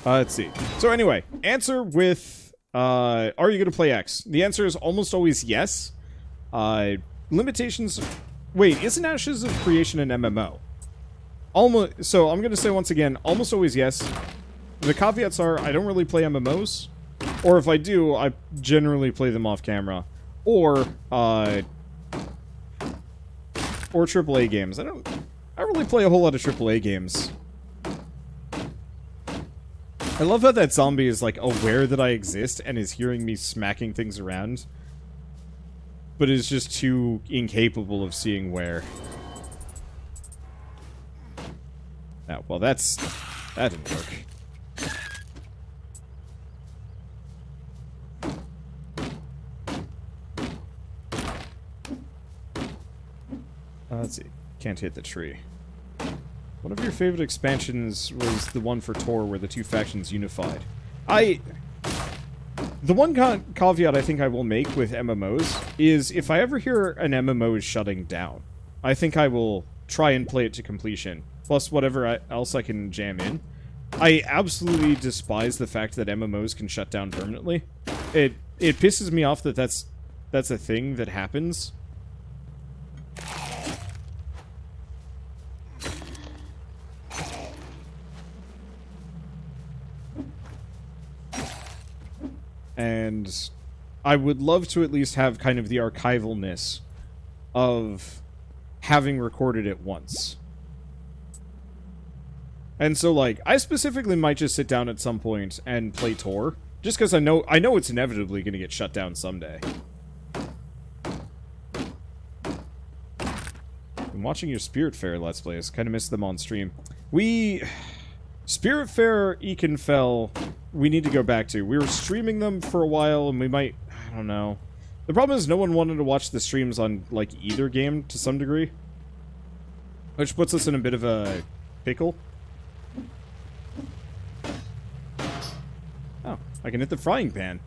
Let's see. So anyway, answer with, are you going to play X? The answer is almost always yes. Limitations... Wait, isn't Ashes of Creation an MMO? Almost. So I'm going to say once again, almost always yes. The caveats are, I don't really play MMOs. Or if I do, I generally play them off camera. Or AAA games. I don't really play a whole lot of AAA games. I love how that zombie is, like, aware that I exist and is hearing me smacking things around. But is just too incapable of seeing where. Oh, well, that didn't work. Let's see. Can't hit the tree. One of your favorite expansions was the one for Tor where the two factions unified. The one caveat I think I will make with MMOs is if I ever hear an MMO is shutting down, I think I will try and play it to completion, plus whatever else I can jam in. I absolutely despise the fact that MMOs can shut down permanently. It pisses me off that that's a thing that happens. And I would love to at least have kind of the archivalness of having recorded it once. And so, like, I specifically might just sit down at some point and play Tor, just because I know it's inevitably going to get shut down someday. I'm watching your Spiritfarer Let's Plays. Kind of missed them on stream. Spiritfarer Ekenfell, we need to go back to. We were streaming them for a while, and we might... I don't know. The problem is no one wanted to watch the streams on, like, either game to some degree. Which puts us in a bit of a pickle. Oh, I can hit the frying pan.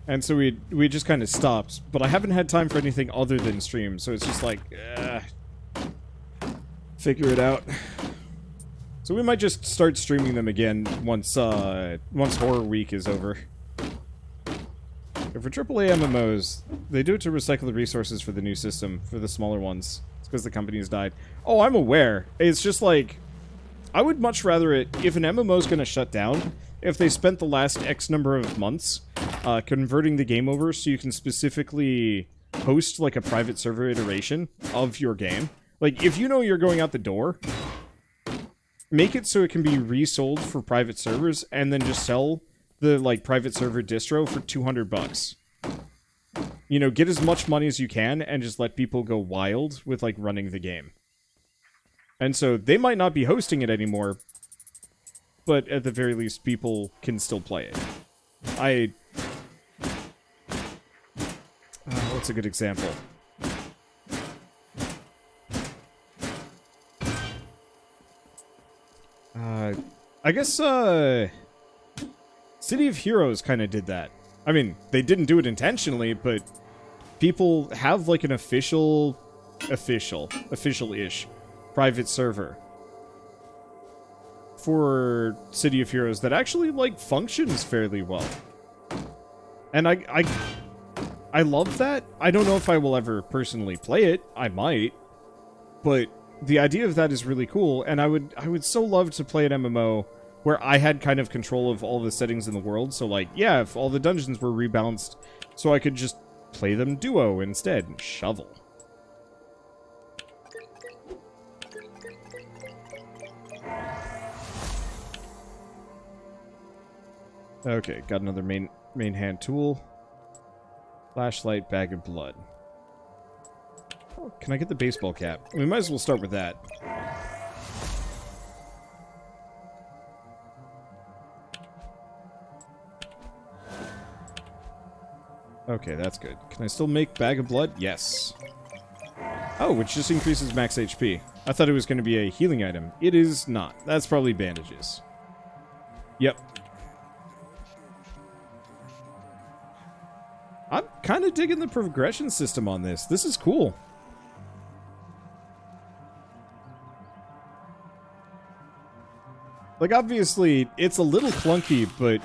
And so we just kind of stopped. But I haven't had time for anything other than stream, so it's just like... figure it out. So we might just start streaming them again once Horror Week is over. For AAA MMOs, they do it to recycle the resources for the new system, for the smaller ones. It's because the company has died. Oh, I'm aware. It's just like, I would much rather it, if an MMO is going to shut down, if they spent the last X number of months converting the game over so you can specifically host like a private server iteration of your game. Like, if you know you're going out the door... Make it so it can be resold for private servers, and then just sell the, like, private server distro for $200. You know, get as much money as you can, and just let people go wild with, like, running the game. And so, they might not be hosting it anymore, but at the very least, people can still play it. What's a good example? I guess, City of Heroes kind of did that. I mean, they didn't do it intentionally, but people have, like, an official-ish private server for City of Heroes that actually, like, functions fairly well. And I love that. I don't know if I will ever personally play it. I might. But... the idea of that is really cool, and I would so love to play an MMO where I had kind of control of all the settings in the world, so like, yeah, if all the dungeons were rebalanced, so I could just play them duo instead, and shovel. Okay, got another main hand tool. Flashlight, bag of blood. Can I get the baseball cap? We might as well start with that. Okay, that's good. Can I still make bag of blood? Yes. Oh, which just increases max HP. I thought it was going to be a healing item. It is not. That's probably bandages. Yep. I'm kind of digging the progression system on this. This is cool. Like, obviously, it's a little clunky, but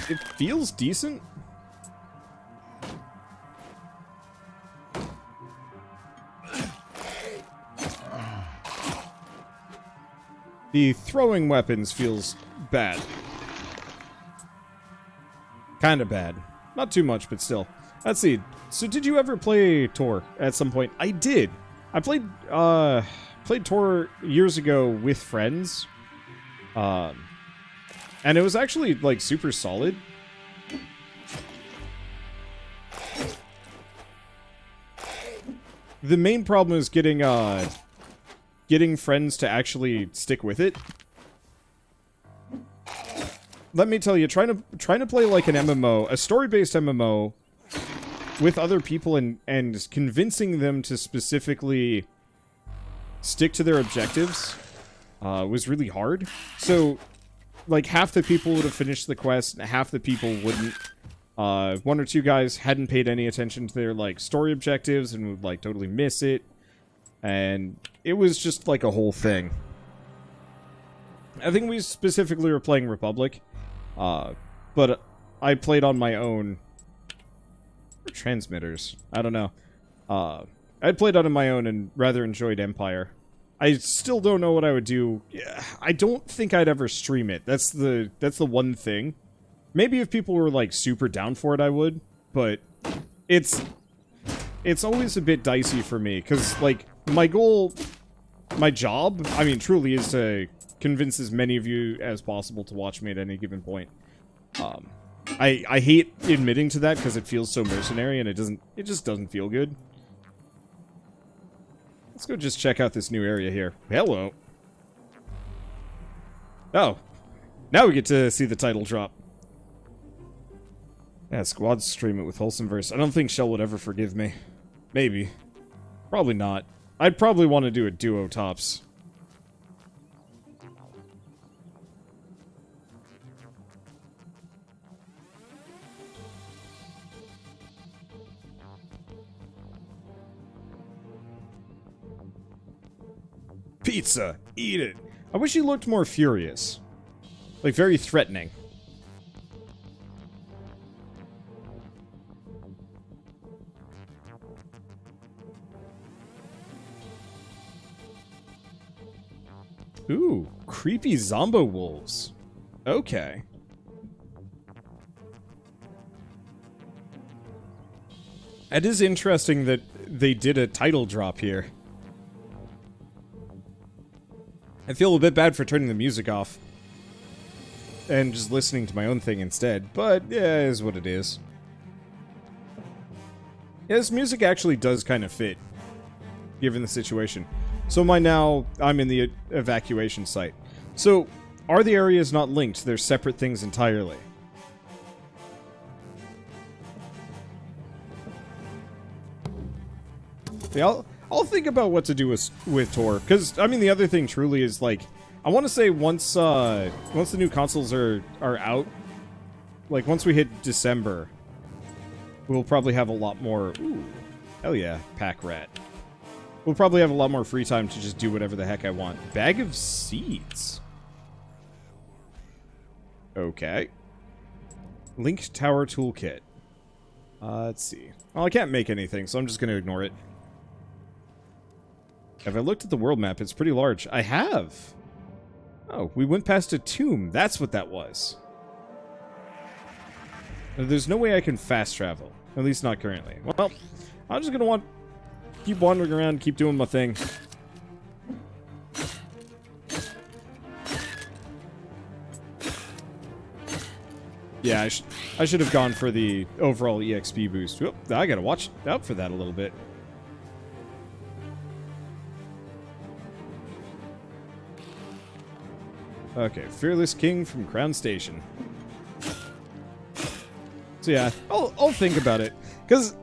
it feels decent. The throwing weapons feels bad. Kind of bad. Not too much, but still. Let's see. So did you ever play Tor at some point? I did. I played Tor years ago with friends. And it was actually, like, super solid. The main problem is getting friends to actually stick with it. Let me tell you, trying to play like an MMO, a story-based MMO, with other people and convincing them to specifically stick to their objectives was really hard. So, like, half the people would have finished the quest, and half the people wouldn't. One or two guys hadn't paid any attention to their, like, story objectives and would, like, totally miss it. And it was just, like, a whole thing. I think we specifically were playing Republic. But I played on my own transmitters. I don't know. I played on my own and rather enjoyed Empire. I still don't know what I would do. Yeah, I don't think I'd ever stream it. That's the one thing. Maybe if people were like super down for it, I would. But it's always a bit dicey for me because like my goal, my job, I mean, truly is to convince as many of you as possible to watch me at any given point. I hate admitting to that because it feels so mercenary and it just doesn't feel good. Let's go just check out this new area here. Hello. Oh. Now we get to see the title drop. Yeah, squads stream it with Wholesomeverse. I don't think Shell would ever forgive me. Maybe. Probably not. I'd probably want to do a duo tops. Pizza! Eat it! I wish he looked more furious. Like, very threatening. Ooh, creepy Zombo wolves. Okay. It is interesting that they did a title drop here. I feel a bit bad for turning the music off. And just listening to my own thing instead, but yeah, it is what it is. Yeah, this music actually does kind of fit, given the situation. So I'm in the evacuation site. So, are the areas not linked? They're separate things entirely. Yeah, I'll think about what to do with Tor, because, I mean, the other thing truly is, like, I want to say once the new consoles are out, like, once we hit December, we'll probably have a lot more, ooh, hell yeah, pack rat. We'll probably have a lot more free time to just do whatever the heck I want. Bag of seeds. Okay. Link Tower Toolkit. Let's see. Well, I can't make anything, so I'm just going to ignore it. Have I looked at the world map? It's pretty large. I have. Oh, we went past a tomb. That's what that was. There's no way I can fast travel. At least not currently. Well, I'm just going to keep wandering around, keep doing my thing. Yeah, I should have gone for the overall EXP boost. Whoop, I gotta watch out for that a little bit. Okay, Fearless King from Crown Station. So yeah, I'll think about it. Because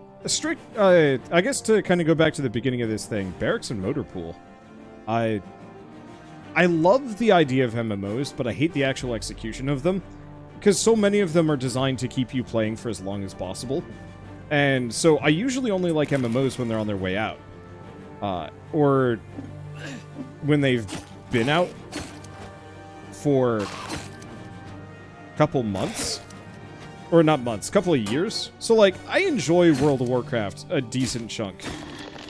I guess to kind of go back to the beginning of this thing, Barracks and Motor Pool. I love the idea of MMOs, but I hate the actual execution of them. Because so many of them are designed to keep you playing for as long as possible. And so I usually only like MMOs when they're on their way out. Or when they've been out. for a couple months. Or not months, a couple of years. So, like, I enjoy World of Warcraft a decent chunk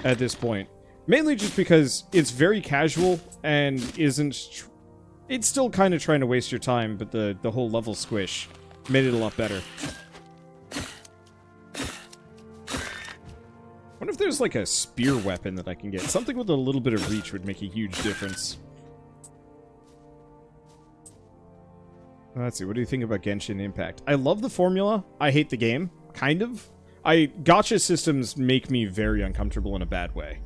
at this point. Mainly just because it's very casual and isn't... It's still kind of trying to waste your time, but the whole level squish made it a lot better. I wonder if there's, like, a spear weapon that I can get. Something with a little bit of reach would make a huge difference. Let's see, what do you think about Genshin Impact? I love the formula. I hate the game. Kind of. Gacha systems make me very uncomfortable in a bad way.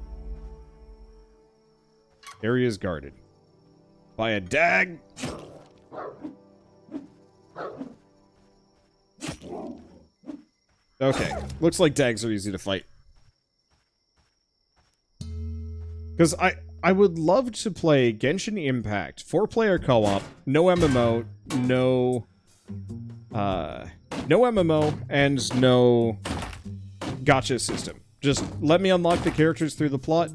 Area is guarded. By a dag! Okay. Looks like dags are easy to fight. Because I would love to play Genshin Impact, 4-player co-op, no MMO, no MMO, and no gacha system. Just let me unlock the characters through the plot,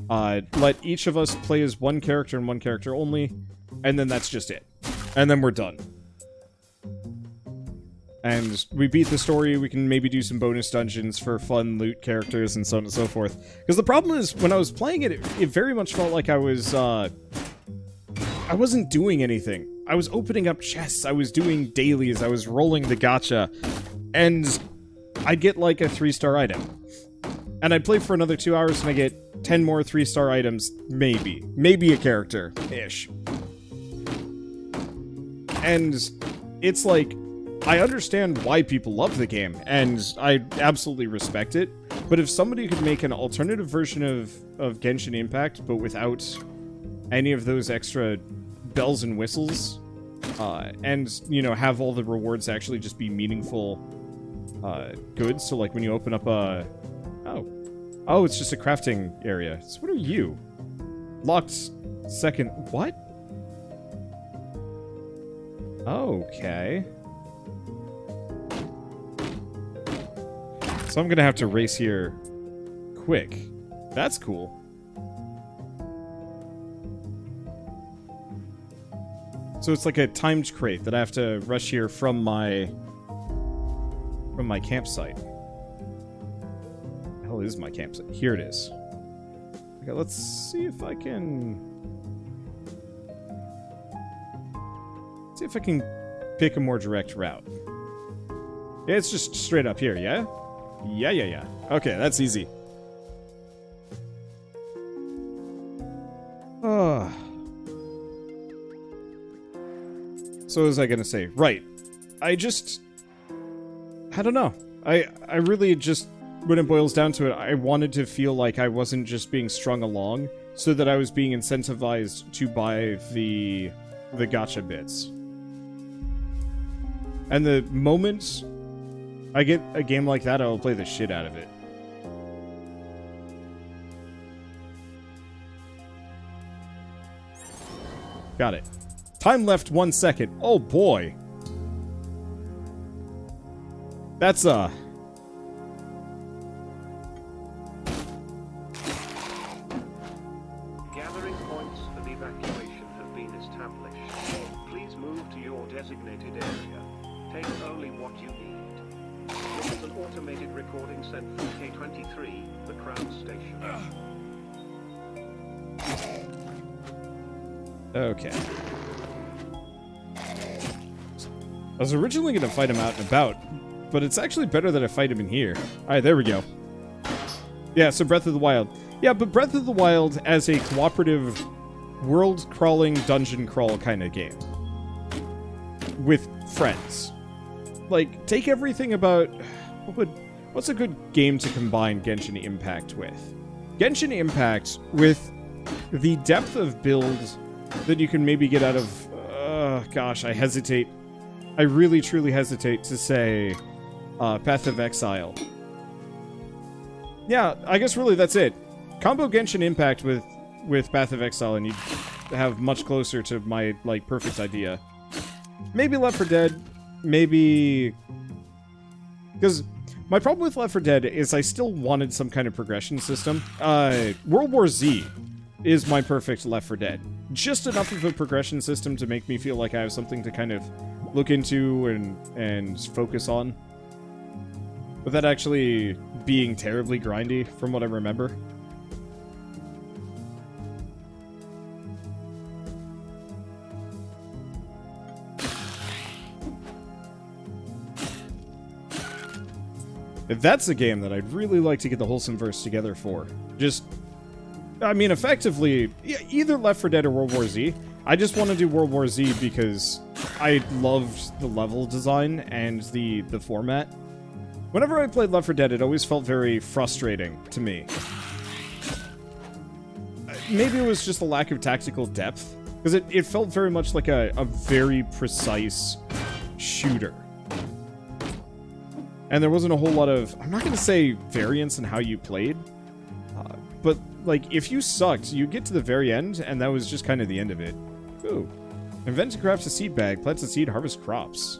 let each of us play as one character and one character only, and then that's just it. And then we're done. And we beat the story, we can maybe do some bonus dungeons for fun loot characters and so on and so forth. Because the problem is, when I was playing it, it very much felt like I wasn't doing anything. I was opening up chests, I was doing dailies, I was rolling the gacha, and I'd get like a 3-star item. And I'd play for another 2 hours and I get 10 more 3-star items, maybe. Maybe a character-ish. And it's like, I understand why people love the game, and I absolutely respect it, but if somebody could make an alternative version of Genshin Impact, but without any of those extra bells and whistles, and, you know, have all the rewards actually just be meaningful goods, so like when you open up a... Oh, it's just a crafting area. So what are you? Locked second... What? Okay. So I'm gonna have to race here quick. That's cool. So it's like a timed crate that I have to rush here from my campsite. The hell is my campsite? Here it is. Okay, let's see if I can... See if I can pick a more direct route. Yeah, it's just straight up here, yeah? Yeah. Okay, that's easy. So what was I gonna say? Right. I don't know. I really just, when it boils down to it, I wanted to feel like I wasn't just being strung along, so that I was being incentivized to buy the gacha bits. And the moment I get a game like that, I will play the shit out of it. Got it. Time left 1 second. Oh boy. That's Gathering points of evacuation have been established. Please move to your designated area. Take only what you need. This is an automated recording sent from K23, the Crown Station. okay. I was originally going to fight him out and about, but it's actually better that I fight him in here. Alright, there we go. Yeah, so Breath of the Wild. Yeah, but Breath of the Wild as a cooperative, world-crawling, dungeon crawl kind of game. With friends. Like, take everything about... What's a good game to combine Genshin Impact with? Genshin Impact with the depth of build that you can maybe get out of... gosh, I hesitate. I really, truly hesitate to say Path of Exile. Yeah, I guess really that's it. Combo Genshin Impact with Path of Exile and you'd have much closer to my, like, perfect idea. Maybe Left 4 Dead, maybe... Because my problem with Left 4 Dead is I still wanted some kind of progression system. World War Z is my perfect Left 4 Dead. just enough of a progression system to make me feel like I have something to kind of look into and focus on. Without actually being terribly grindy, from what I remember. That's a game that I'd really like to get the Wholesome Verse together for. Just, I mean, effectively, either Left 4 Dead or World War Z. I just want to do World War Z because I loved the level design and the format. Whenever I played Left 4 Dead, it always felt very frustrating to me. Maybe it was just a lack of tactical depth, because it felt very much like a very precise shooter. And there wasn't a whole lot of, I'm not going to say variance in how you played, but, like, if you sucked, you get to the very end, and that was just kind of the end of it. Ooh. Invent and craft a seed bag, plant a seed, harvest crops.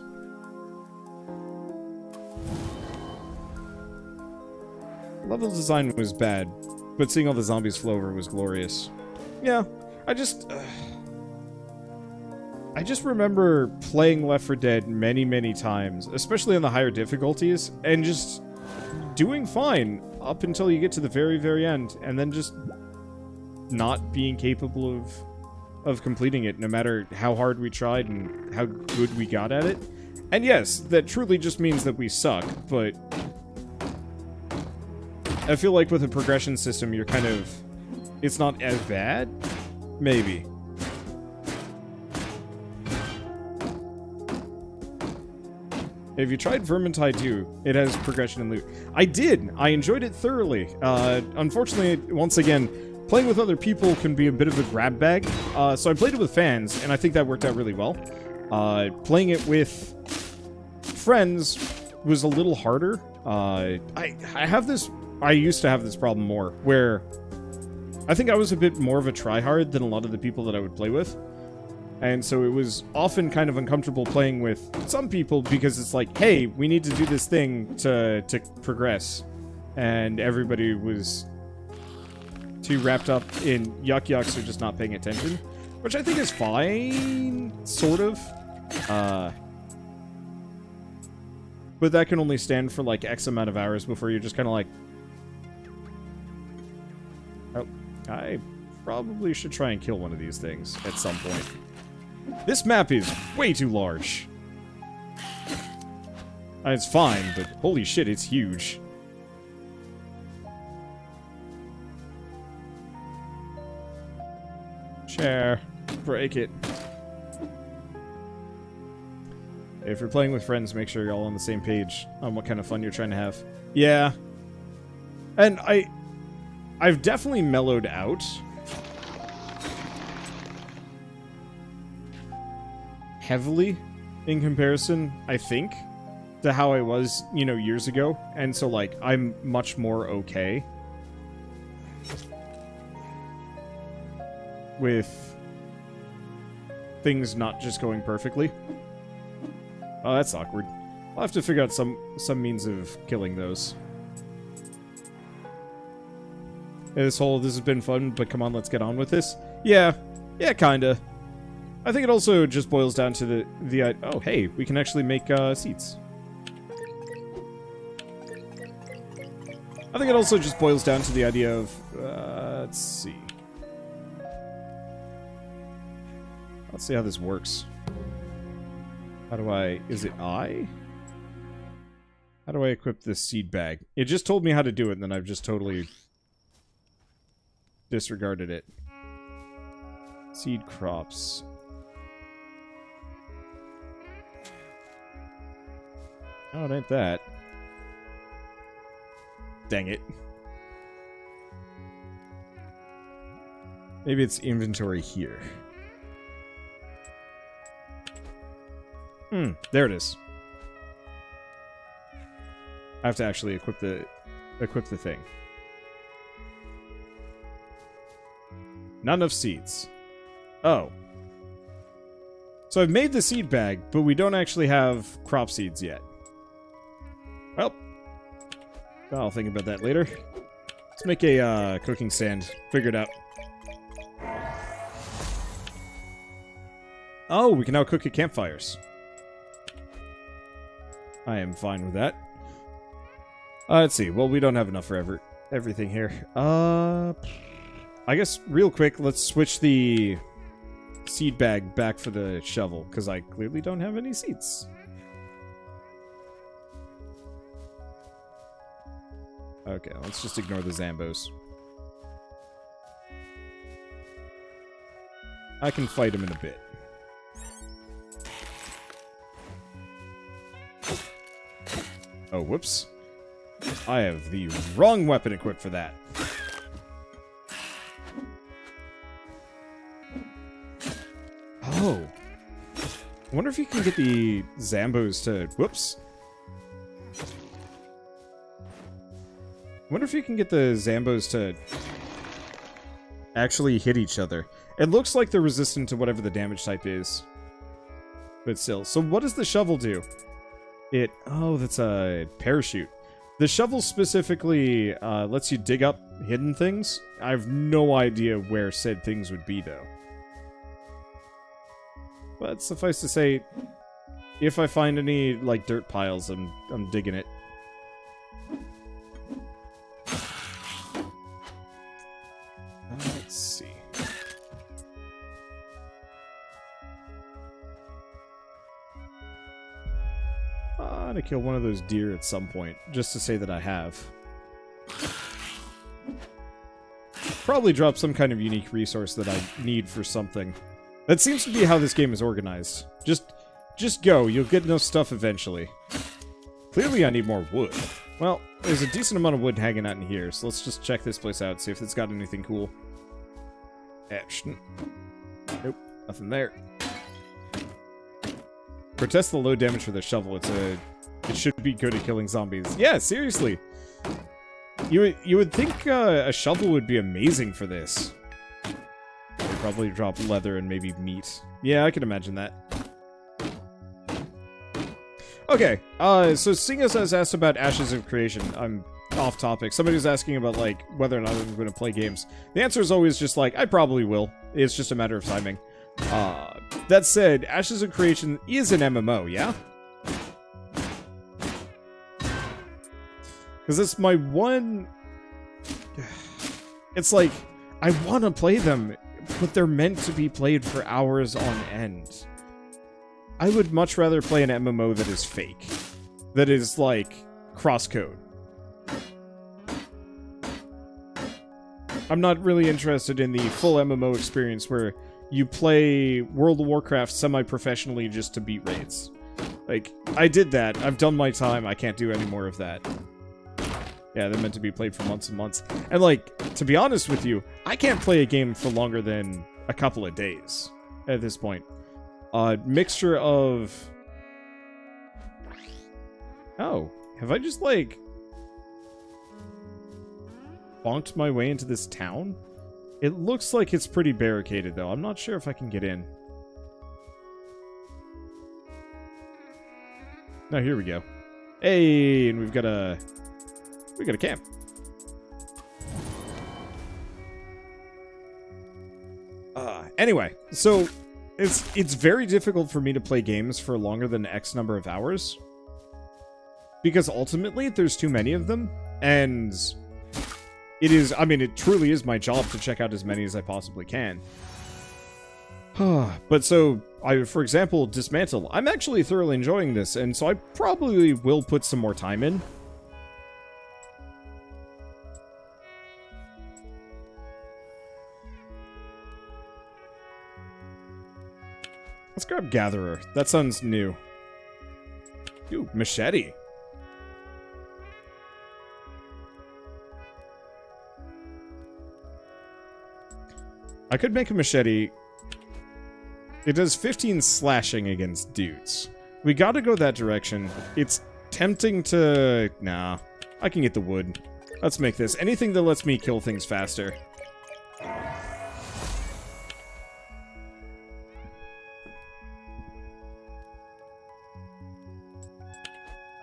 Level design was bad, but seeing all the zombies flow over was glorious. Yeah, I just remember playing Left 4 Dead many, many times, especially on the higher difficulties, and just doing fine up until you get to the very, very end, and then just not being capable of completing it, no matter how hard we tried and how good we got at it. And yes, that truly just means that we suck, but I feel like with a progression system, you're kind of, it's not as bad? Maybe. Have you tried Vermintide 2? It has progression and loot. I did! I enjoyed it thoroughly. Unfortunately, once again, playing with other people can be a bit of a grab bag. So I played it with fans, and I think that worked out really well. Playing it with friends was a little harder. I used to have this problem more, where I think I was a bit more of a tryhard than a lot of the people that I would play with. And so it was often kind of uncomfortable playing with some people because it's like, hey, we need to do this thing to progress. And everybody was too wrapped up in yucks or just not paying attention. Which I think is fine, sort of. But that can only stand for like X amount of hours before you're just kind of like, oh, I probably should try and kill one of these things at some point. This map is way too large. It's fine, but holy shit, it's huge. Chair. Break it. If you're playing with friends, make sure you're all on the same page on what kind of fun you're trying to have. Yeah. And I've definitely mellowed out. Heavily in comparison, I think, to how I was, you know, years ago. And so, like, I'm much more okay with things not just going perfectly. Oh, that's awkward. I'll have to figure out some means of killing those. Hey, this has been fun, but come on, let's get on with this. Yeah, kinda. I think it also just boils down to the oh, hey, we can actually make seats. I think it also just boils down to the idea of, let's see. Let's see how this works. How do is it I? How do I equip this seed bag? It just told me how to do it, and then I've just totally disregarded it. Seed crops. Oh, it ain't that. Dang it. Maybe it's inventory here. There it is. I have to actually equip the thing. Not enough seeds. Oh. So I've made the seed bag, but we don't actually have crop seeds yet. Well, I'll think about that later. Let's make a cooking stand. Figure it out. Oh, we can now cook at campfires. I am fine with that. Let's see. Well, we don't have enough for everything here. I guess real quick, let's switch the seed bag back for the shovel, because I clearly don't have any seeds. Okay, let's just ignore the Zambos. I can fight him in a bit. Oh, whoops. I have the wrong weapon equipped for that. Oh. I wonder if you can get the Zambos to... Whoops. I wonder if you can get the Zambos to actually hit each other. It looks like they're resistant to whatever the damage type is. But still. So what does the shovel do? It... Oh, that's a parachute. The shovel specifically lets you dig up hidden things. I have no idea where said things would be, though. But suffice to say, if I find any, like, dirt piles, I'm digging it. Let's see. I'm gonna kill one of those deer at some point, just to say that I have. Probably drop some kind of unique resource that I need for something. That seems to be how this game is organized. Just go, you'll get enough stuff eventually. Clearly I need more wood. Well, there's a decent amount of wood hanging out in here, so let's just check this place out, see if it's got anything cool. Nope, nothing there. Protest the low damage for the shovel. It should be good at killing zombies. Yeah, seriously. You would think a shovel would be amazing for this. They'd probably drop leather and maybe meat. Yeah, I can imagine that. Okay, so seeing as I was asked about Ashes of Creation, I'm off topic. Somebody was asking about, like, whether or not I'm going to play games. The answer is always just, like, I probably will. It's just a matter of timing. That said, Ashes of Creation is an MMO, yeah? Because it's my one... It's like, I want to play them, but they're meant to be played for hours on end. I would much rather play an MMO that is fake. That is, like, cross-code. I'm not really interested in the full MMO experience where you play World of Warcraft semi-professionally just to beat raids. Like, I did that. I've done my time. I can't do any more of that. Yeah, they're meant to be played for months and months. And, like, to be honest with you, I can't play a game for longer than a couple of days at this point. Mixture of... Oh, have I just, like... bonked my way into this town? It looks like it's pretty barricaded, though. I'm not sure if I can get in. Now, here we go. Hey, and we've got a... We got a camp. Anyway, so it's very difficult for me to play games for longer than X number of hours. Because ultimately, there's too many of them. And it is, I mean, it truly is my job to check out as many as I possibly can. But so, for example, Dysmantle. I'm actually thoroughly enjoying this, and so I probably will put some more time in. Let's grab Gatherer. That sounds new. Ooh, machete. I could make a machete. It does 15 slashing against dudes. We gotta go that direction. It's tempting to... Nah. I can get the wood. Let's make this. Anything that lets me kill things faster.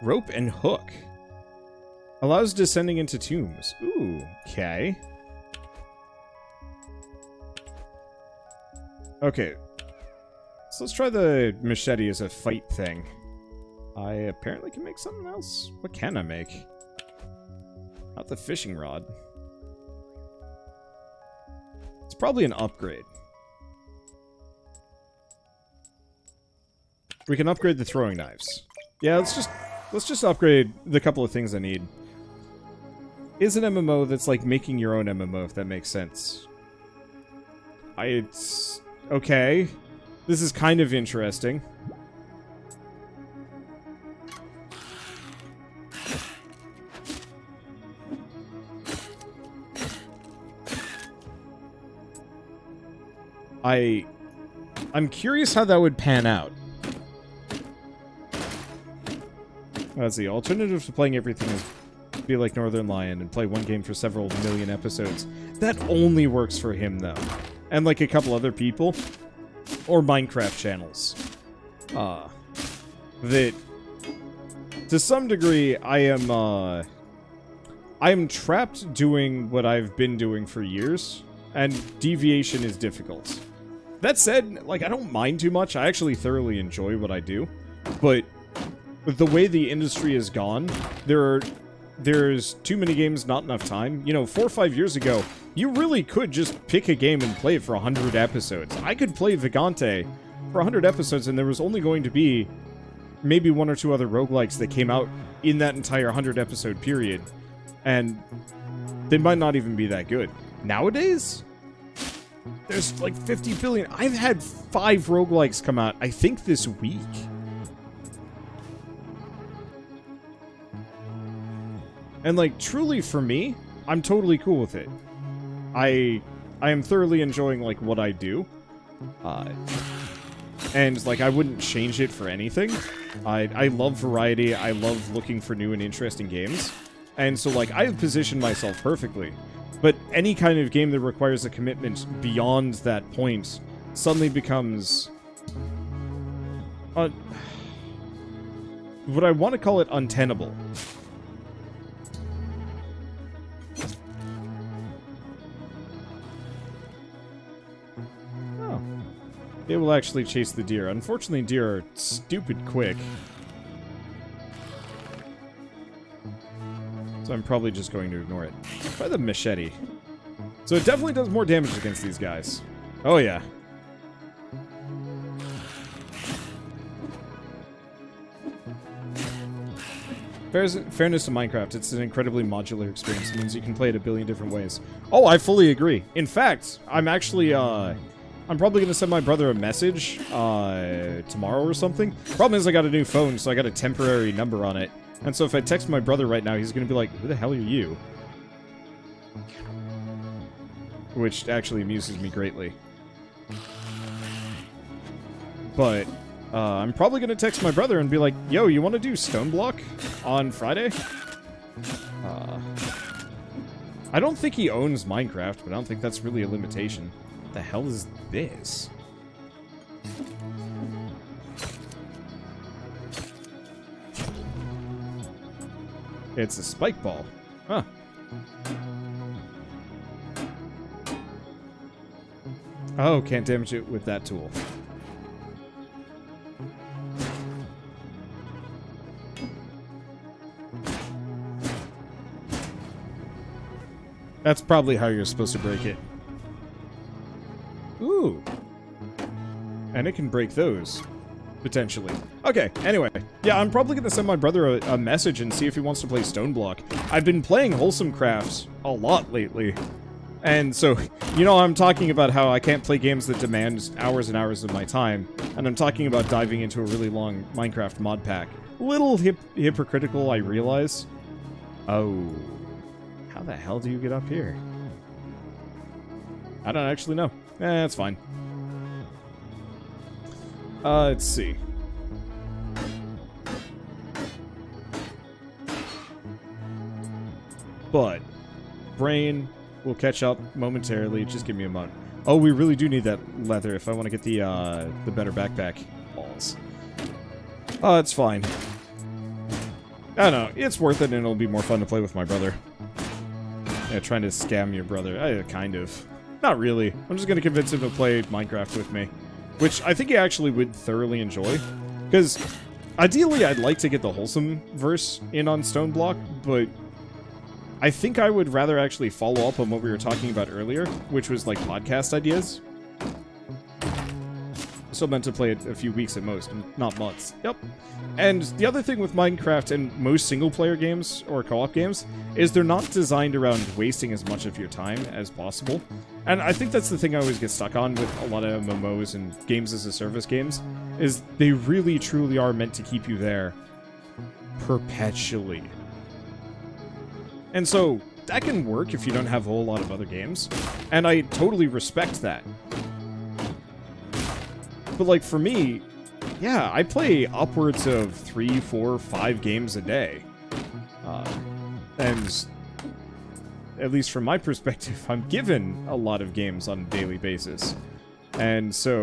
Rope and hook. Allows descending into tombs. Ooh, okay. Okay. So let's try the machete as a fight thing. I apparently can make something else. What can I make? Not the fishing rod. It's probably an upgrade. We can upgrade the throwing knives. Yeah, let's just upgrade the couple of things I need. Is an MMO that's like making your own MMO, if that makes sense. It's okay. This is kind of interesting. I'm curious how that would pan out. Let's see. Alternative to playing everything is be like Northern Lion and play one game for several million episodes. That only works for him, though. And like a couple other people. Or Minecraft channels. That, to some degree, I am trapped doing what I've been doing for years. And deviation is difficult. That said, like, I don't mind too much. I actually thoroughly enjoy what I do. But the way the industry has gone, there's too many games, not enough time. You know, 4 or 5 years ago, you really could just pick a game and play it for 100 episodes. I could play Vagante for 100 episodes, and there was only going to be maybe 1 or 2 other roguelikes that came out in that entire 100-episode period. And they might not even be that good. Nowadays, there's like 50 billion. I've had 5 roguelikes come out, I think, this week. And, like, truly for me, I'm totally cool with it. I am thoroughly enjoying, like, what I do. And, like, I wouldn't change it for anything. I love variety. I love looking for new and interesting games. And so, like, I have positioned myself perfectly. But any kind of game that requires a commitment beyond that point suddenly becomes what I want to call it untenable. Oh. It will actually chase the deer. Unfortunately, deer are stupid quick. So I'm probably just going to ignore it. Try the machete. So it definitely does more damage against these guys. Oh, yeah. Fairness to Minecraft, it's an incredibly modular experience. It means you can play it a billion different ways. Oh, I fully agree. In fact, I'm actually, I'm probably going to send my brother a message tomorrow or something. Problem is I got a new phone, so I got a temporary number on it. And so if I text my brother right now, he's going to be like, who the hell are you? Which actually amuses me greatly. But I'm probably going to text my brother and be like, yo, you want to do Stone Block on Friday? I don't think he owns Minecraft, but I don't think that's really a limitation. What the hell is this? It's a spike ball. Huh. Oh, can't damage it with that tool. That's probably how you're supposed to break it. Ooh. And it can break those. Potentially. Okay, anyway. Yeah, I'm probably going to send my brother a message and see if he wants to play Stone Block. I've been playing Wholesome Crafts a lot lately. And so, you know, I'm talking about how I can't play games that demand hours and hours of my time. And I'm talking about diving into a really long Minecraft mod pack. Little hypocritical, I realize. Oh. How the hell do you get up here? I don't actually know. That's fine. Let's see. But brain will catch up momentarily. Just give me a moment. Oh, we really do need that leather if I want to get the better backpack balls. Oh, it's fine. I don't know. It's worth it, and it'll be more fun to play with my brother. Yeah, trying to scam your brother. Kind of. Not really. I'm just gonna convince him to play Minecraft with me. which I think you actually would thoroughly enjoy. Because ideally, I'd like to get the wholesome verse in on Stone Block, but I think I would rather actually follow up on what we were talking about earlier, which was like podcast ideas. Still meant to play it a few weeks at most, and not months. Yep. And the other thing with Minecraft and most single-player games, or co-op games, is they're not designed around wasting as much of your time as possible. And I think that's the thing I always get stuck on with a lot of MMOs and games-as-a-service games, is they really, truly are meant to keep you there perpetually. And so, that can work if you don't have a whole lot of other games, and I totally respect that. But, like, for me, yeah, I play upwards of 3, 4, 5 games a day. And, at least from my perspective, I'm given a lot of games on a daily basis. And so,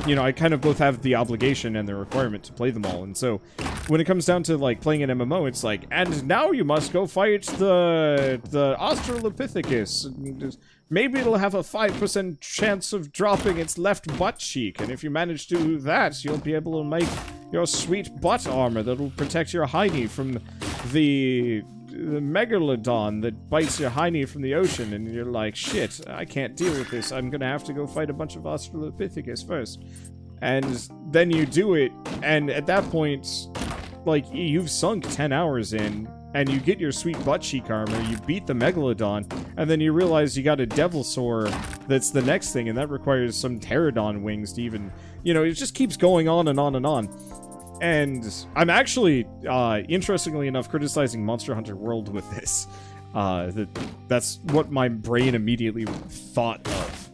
you know, I kind of both have the obligation and the requirement to play them all. And so, when it comes down to, like, playing an MMO, it's like, and now you must go fight the Australopithecus. Maybe it'll have a 5% chance of dropping its left butt cheek, and if you manage to do that, you'll be able to make your sweet butt armor that'll protect your hiney from the megalodon that bites your hiney from the ocean, and you're like, shit, I can't deal with this, I'm gonna have to go fight a bunch of Australopithecus first. And then you do it, and at that point, like, you've sunk 10 hours in, and you get your sweet butt cheek armor, you beat the Megalodon, and then you realize you got a Devilsaur that's the next thing, and that requires some Pterodon wings to even... You know, it just keeps going on and on and on. And I'm actually, interestingly enough, criticizing Monster Hunter World with this. That's what my brain immediately thought of.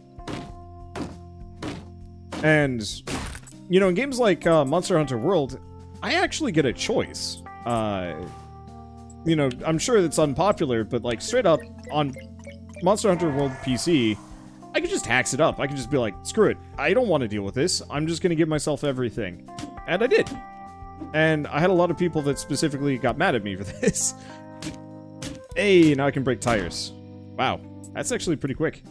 And, you know, in games like Monster Hunter World, I actually get a choice. You know, I'm sure that's unpopular, but, like, straight up, on Monster Hunter World PC, I could just hacks it up. I could just be like, screw it, I don't want to deal with this, I'm just gonna give myself everything. And I did. And I had a lot of people that specifically got mad at me for this. Hey, now I can break tires. Wow, that's actually pretty quick.